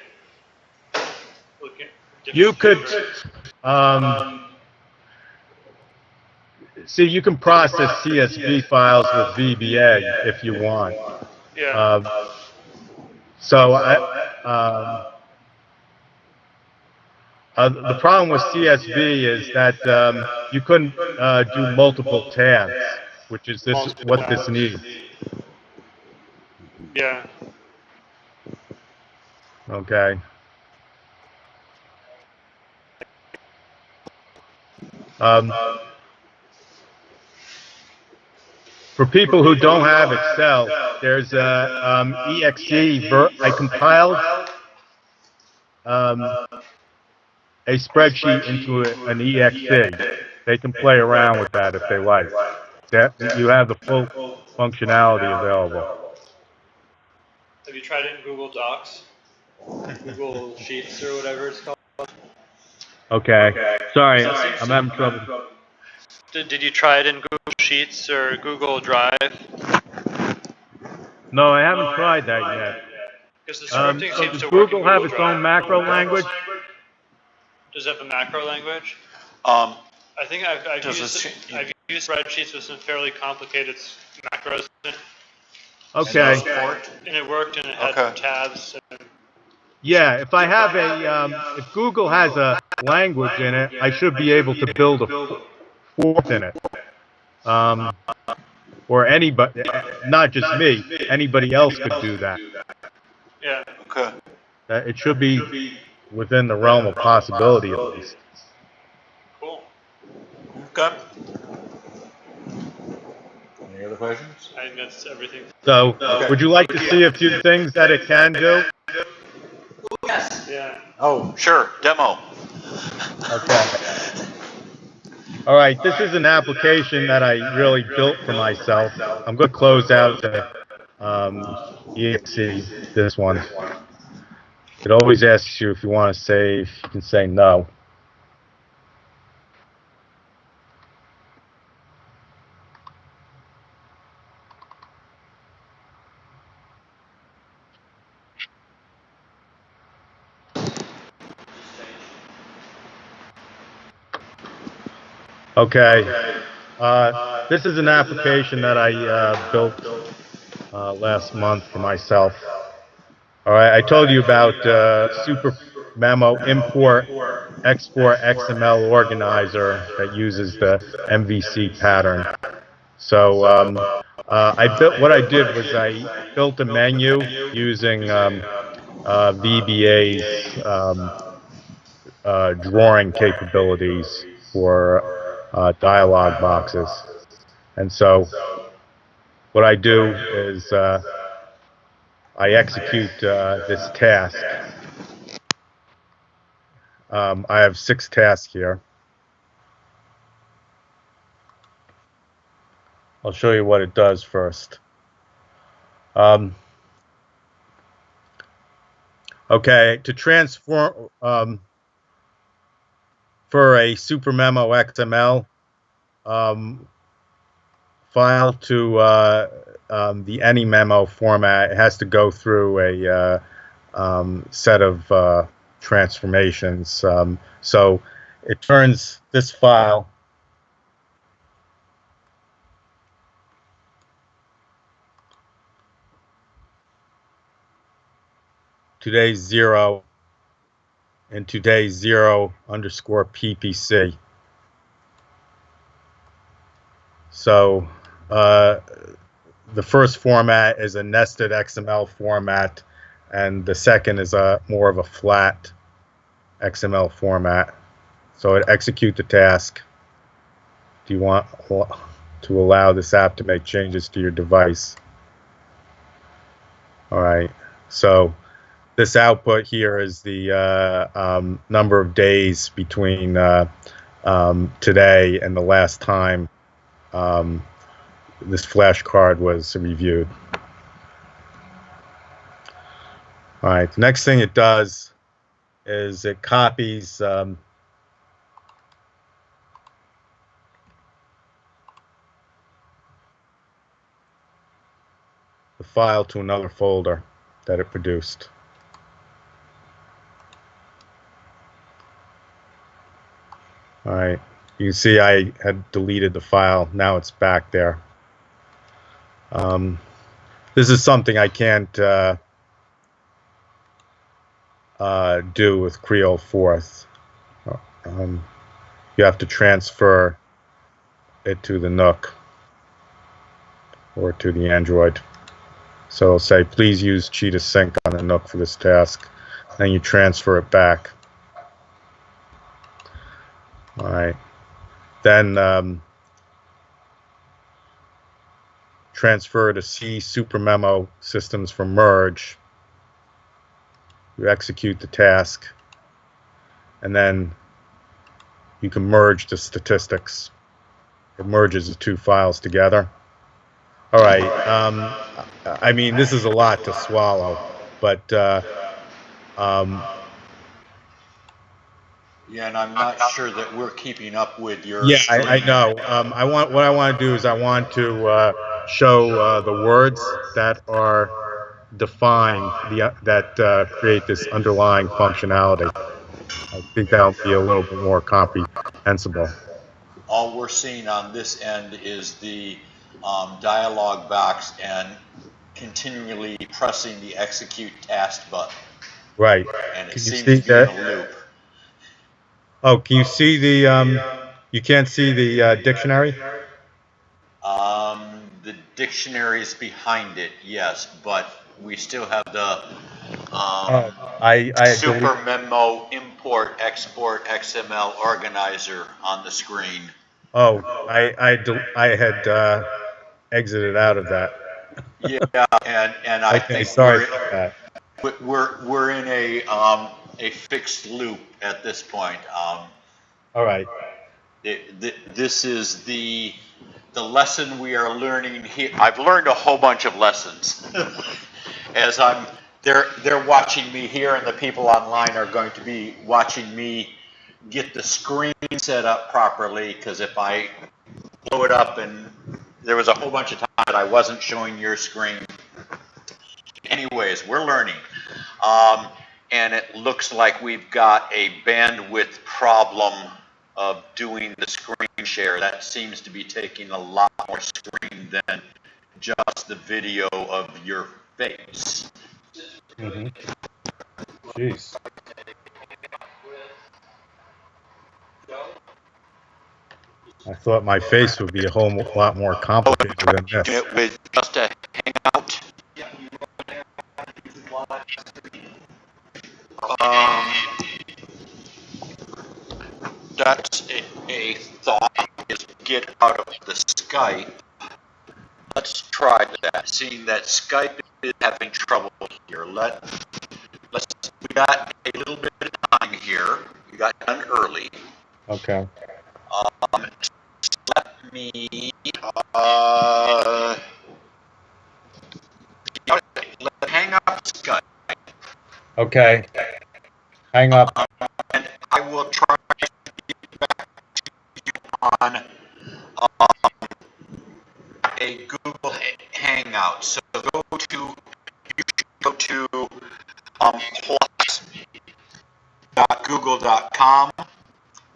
You could, see, you can process CSV files with VBA if you want. Yeah. So the problem with CSV is that you couldn't do multiple tabs, which is what this needs. Yeah. Okay. For people who don't have Excel, there's a exe. I compiled a spreadsheet into an exe. They can play around with that if they like. You have the full functionality available. Have you tried it in Google Docs? Google Sheets or whatever it's called? Okay. Sorry, I'm having trouble. Did you try it in Google Sheets or Google Drive? No, I haven't tried that yet. Because the scripting So seems does to work in Google have its Drive. own macro language? Does it have a macro language? Um, I think I've used spreadsheets with some fairly complicated macros in it. Okay. And it worked, and it had tabs. Yeah, if I have if Google has a language in it, I should be able to build a fourth in it. Or anybody, not just me, anybody else could do that. Yeah. Okay. It should be within the realm of possibility, at least. Cool. Okay. Any other questions? I think that's everything. So, Okay. would you like to see a few things that it can do? Yeah. Oh, sure, demo. Okay. All right, this is an application that I really built for myself. I'm going to close out the exe, this one. It always asks you if you want to save. You can say no. Okay. This is an application that I built last month for myself. All right, I told you about Super Memo Import Export XML Organizer that uses the MVC pattern. So what I did was I built a menu using VBA's drawing capabilities for dialog boxes. And so what I do is I execute this task. I have 6 tasks here. I'll show you what it does first. Okay, to transform for a Super Memo XML file to the AnyMemo format, it has to go through a set of transformations. So it turns this file today's 0 and today's 0 underscore PPC. So the first format is a nested XML format, and the second is more of a flat XML format. So it execute the task. Do you want to allow this app to make changes to your device? All right. So this output here is the number of days between today and the last time this flashcard was reviewed. All right, the next thing it does is it copies the file to another folder that it produced. All right, you can see I had deleted the file. Now it's back there. This is something I can't do with Creo 4th. You have to transfer it to the Nook or to the Android. So it'll say, please use Cheetah Sync on the Nook for this task. Then you transfer it back. All right. Then transfer to C Super Memo Systems for merge. You execute the task, and then you can merge the statistics. It merges the 2 files together. All right. I mean, this is a lot to swallow, but yeah, and I'm not sure that we're keeping up with your yeah, stream. I know. What I want to do is I want to show the words that are defined, that create this underlying functionality. I think that'll be a little bit more comprehensible. All we're seeing on this end is the dialog box and continually pressing the execute task button. Right. And it Can you seems see to be in that? a loop. Oh, can you see the? You can't see the dictionary. The dictionary is behind it, yes, but we still have the I Super Memo Import Export XML Organizer on the screen. Oh, I had exited out of that. Yeah, and I Okay, think sorry about that. we're in a fixed loop at this point. All right. This is the lesson we are learning here. I've learned a whole bunch of lessons as they're watching me here, and the people online are going to be watching me get the screen set up properly, because if I blow it up, and there was a whole bunch of times that I wasn't showing your screen. Anyways, we're learning. And it looks like we've got a bandwidth problem of doing the screen share. That seems to be taking a lot more screen than just the video of your face. Mm-hmm. Jeez. I thought my face would be a whole lot more complicated than this. With just a hangout. That's a thought, is get out of the Skype. Let's try that, seeing that Skype is having trouble here. We got a little bit of time here. We got done early. Okay. Let me, let's hang up Skype. Okay. Hang up. And I will try to get back to you on a Google Hangout. So you should go to plus.google.com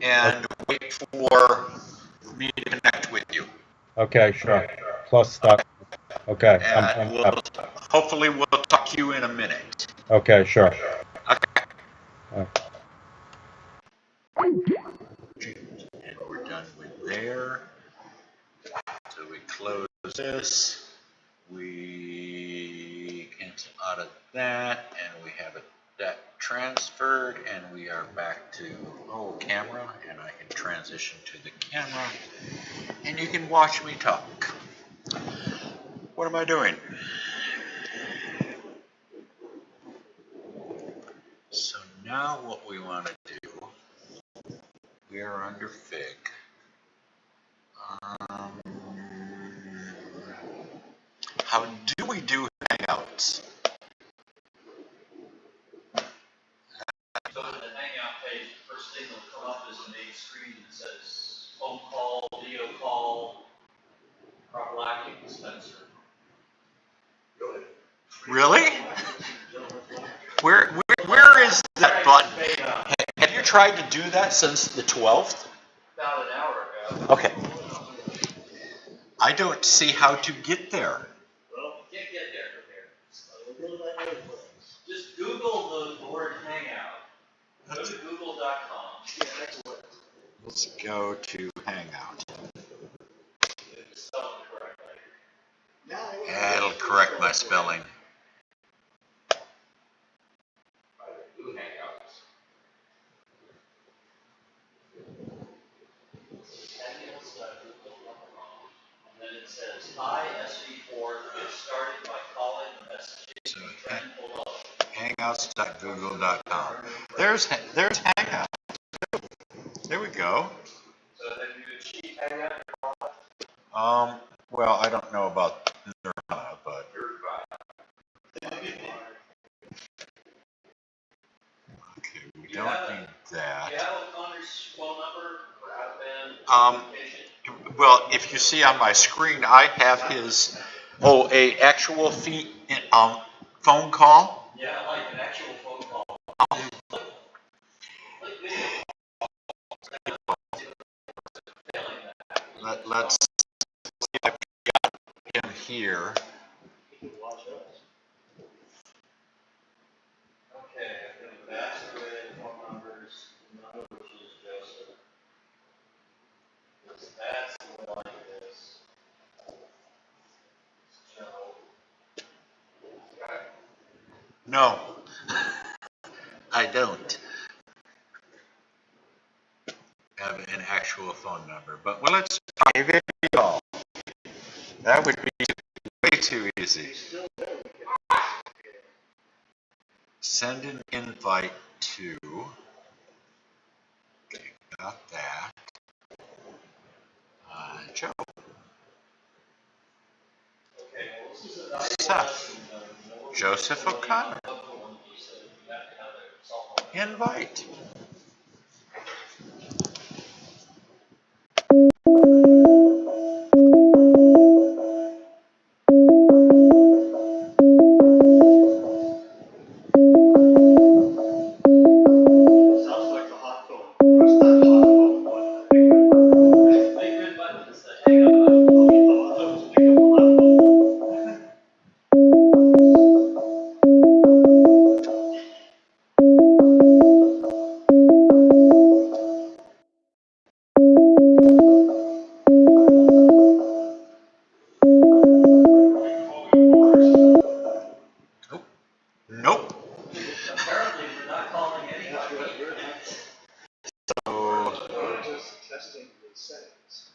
and wait for me to connect with you. Okay, sure. Plus stuff. Okay. And hopefully we'll talk to you in a minute. Okay, sure. Okay. Okay. And we're done with there. So we close this. We cancel out of that, and we have that transferred, and we are back to camera, and I can transition to the camera, and you can watch me talk. What am I doing? So now what we want to do, we are under FIG. How do we do Hangouts? Go to the Hangout page, the first thing that will come up is the main screen that says phone call, video call, prophylactic dispenser. Really? Where is that button? Have you tried to do that since the 12th? About an hour ago. Okay. I don't see how to get there. Well, you can't get there from here. Just Google the word Hangout. Go to google.com. Let's go to Hangout. Spell it correctly. That'll correct my spelling. Hangouts. And then it says, hi, SV4, get started by calling the messaging trend below. Hangouts.google.com. There's Hangout. There we go. So have you achieved Hangout? Well, I don't know about Nirvana, but okay, we don't need that. Do you have a Connor's phone number for out-of-band communication? Well, if you see on my screen, I have his a actual phone call. Yeah, like an actual phone call. Let's see if I've got him here. Okay, I've got a basket with phone numbers, none of which is Joseph. That's the one like this. Joe. No, I don't have an actual phone number, but let's try a video. That would be way too easy. Send an invite to. Okay, got that. Joe. Seth. Joseph O'Connor. Invite. Sounds like the hot phone. Press that hot phone button. Make good buttons that hang up. I'll get the hot phone to pick up the hot phone. Nope. Apparently, we're not calling anybody. So, Just testing the settings.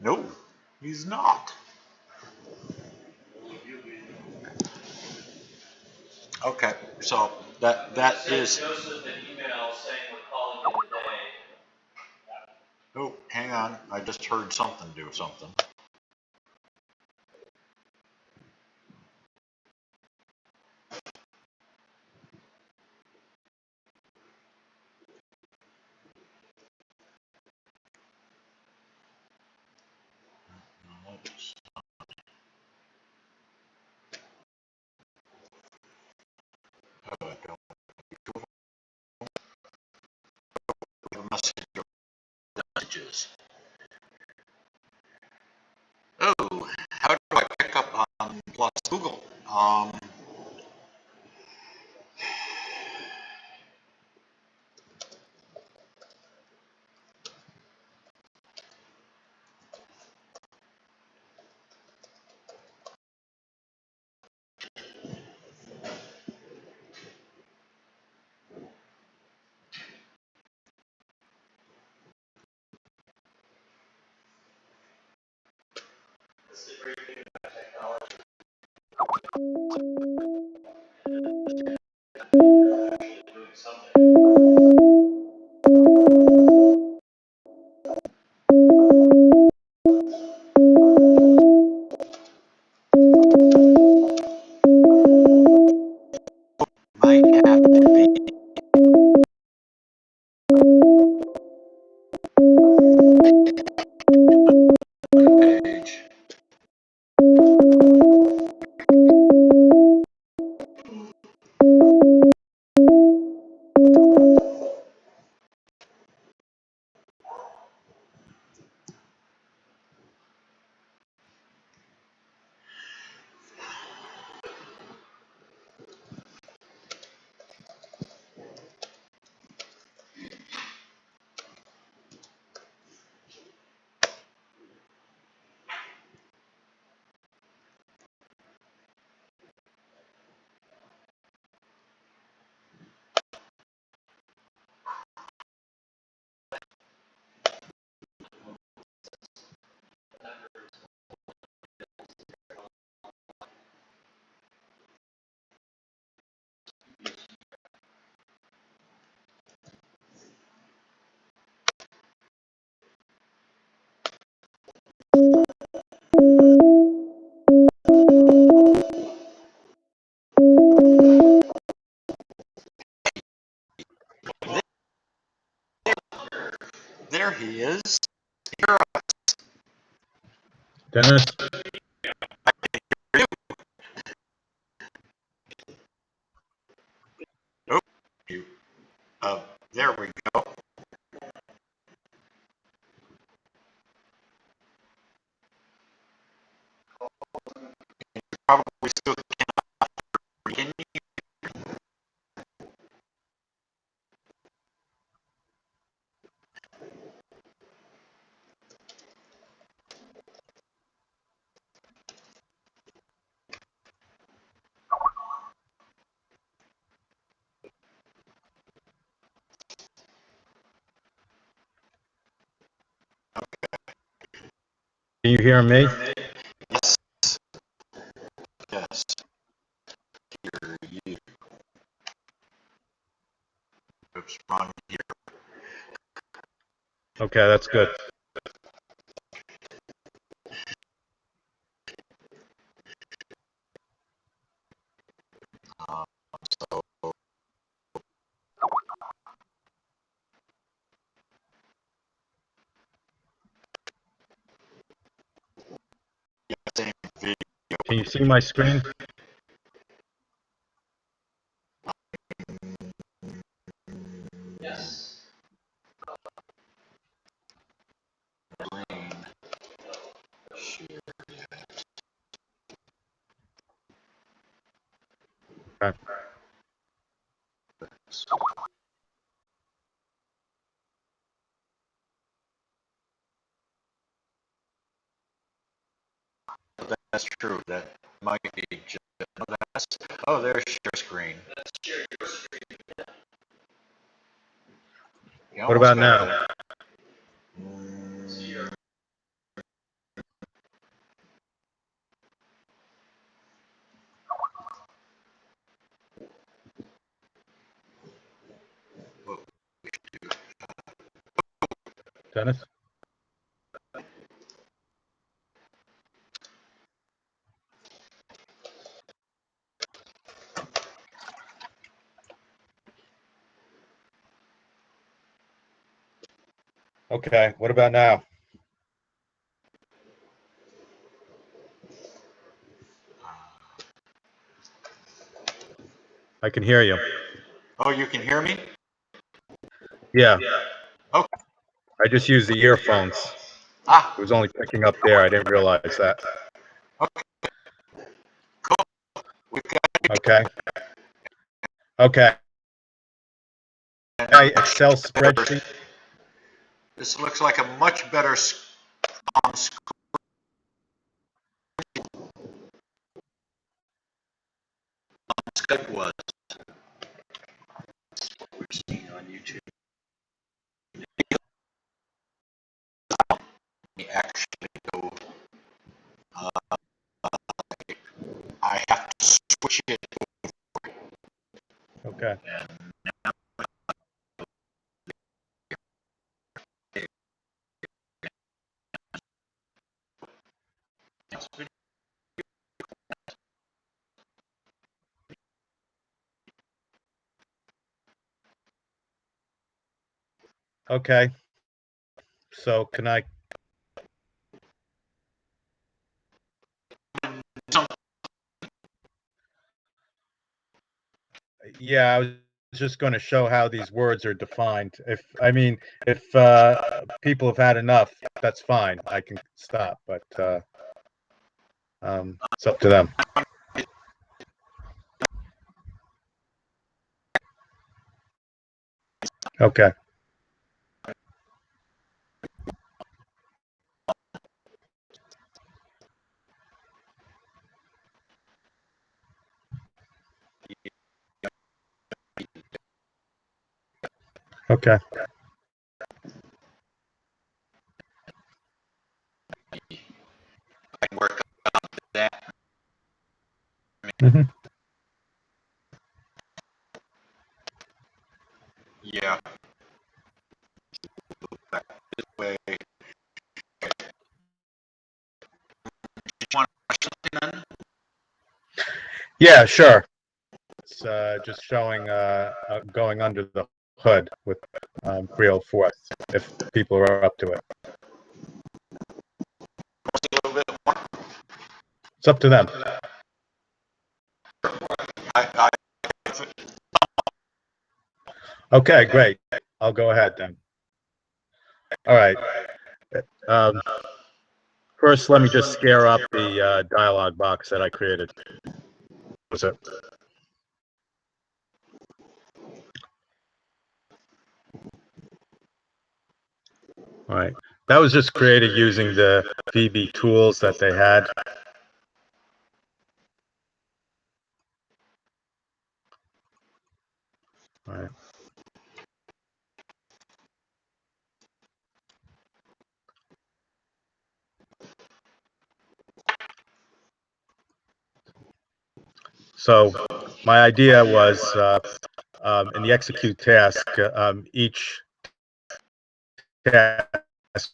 nope, he's not. Okay, so that is. Joseph an email saying we're calling it a day. Oh, hang on. I just heard something do something. Messages. Oh, how do I pick up on Plus Google? That's the great thing about technology. Actually doing something. Might have to be page. There he is. Dennis, Oh, you, there we go. Can you hear me? Yes. Yes. Hear you. Oops, wrong here. Okay, that's good. So, yeah, same video. Can you see my screen? Yes. Green. Share. Okay. That's true. That might be just. Oh, there's your screen. Let's share your screen. You What almost about got now? it. See your Dennis? Okay, what about now? I can hear you. Oh, you can hear me? Yeah, Oh, I just used the earphones. ah, It was only picking up there. I didn't realize that. okay, cool. We've got Okay. Okay. a much Excel better. spreadsheet. This looks like a much better screen Skype was. We're seeing on YouTube. We actually go. Uh, I have to switch it. Okay. Okay. So can I? Yeah, I was just going to show how these words are defined. If people have had enough, that's fine. I can stop, but it's up to them. Okay. Okay. I can work on that. Hmm. Yeah. This way. You want something then? Yeah, sure. It's just showing going under the hood with 304 if people are up to it. A little bit more. It's up to them. I Okay, great. I'll go ahead then. All right. Um, First, let me just scare up the dialog box that I created. Was it? All right. That was just created using the VB tools that they had. All right. So my idea was in the execute task, each task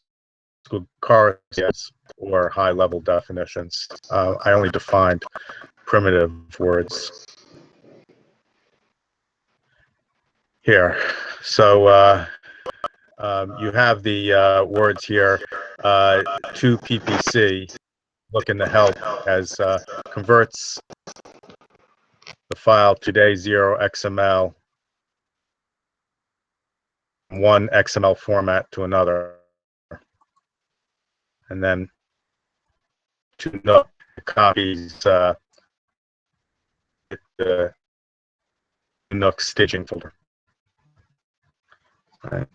would correspond or high-level definitions. I only defined primitive words here. So you have the words here, to PPC, looking to help as converts the file today 0 XML, one XML format to another, and then to note copies the Nook staging folder. Right.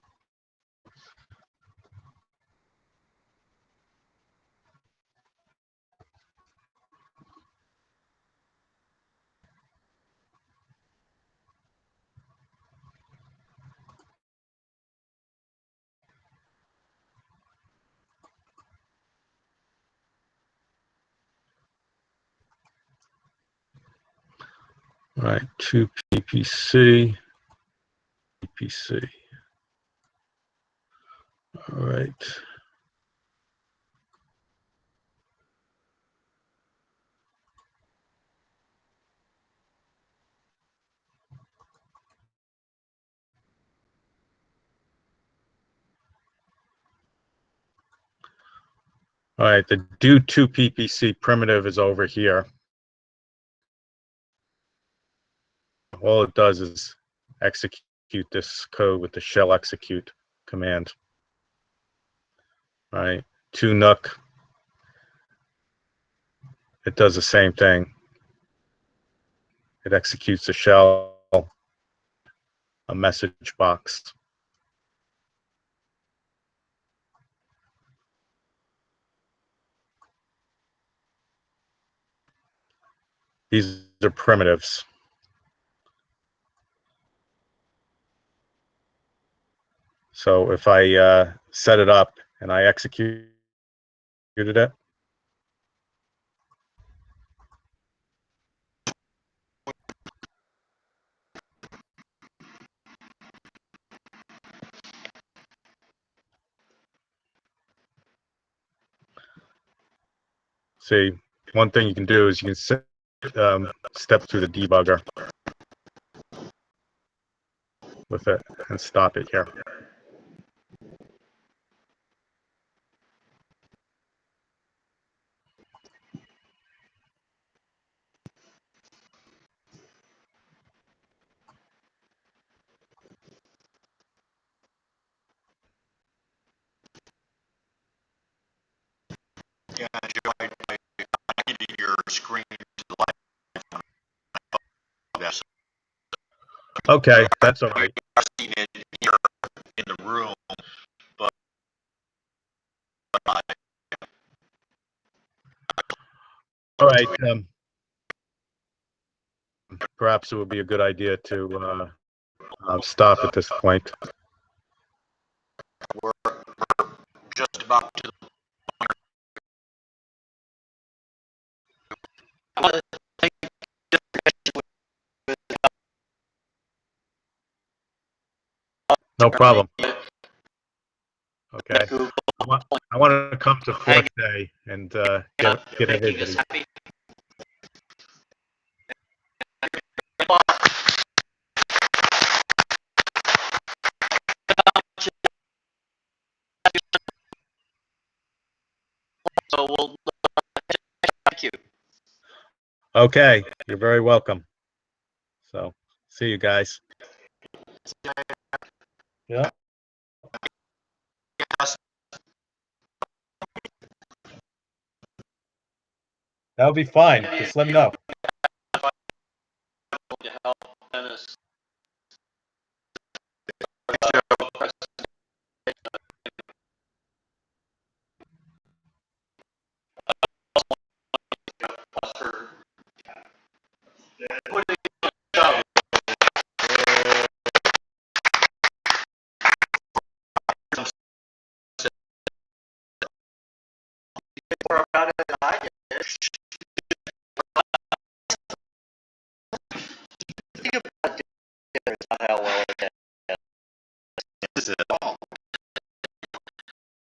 All right, to PPC, PPC. All right. All right, the do to PPC primitive is over here. All it does is execute this code with the shell execute command. All right, to Nook, it does the same thing. It executes the shell, a message box. These are primitives. So if I set it up and I executed it, see, one thing you can do is you can step through the debugger with it and stop it here. Yeah, Joe, I needed your screen to light. Yes. Okay, that's all right. I've seen it here in the room, but I All right. Perhaps it would be a good idea to stop at this point. we're just about to. No problem. Okay. I want to come to fourth day and get everybody. So we'll, thank you. Okay, you're very welcome. So, see you guys. Yeah. Yes. That'll be fine. Just let me know. To help Dennis. More about it than I did. not how well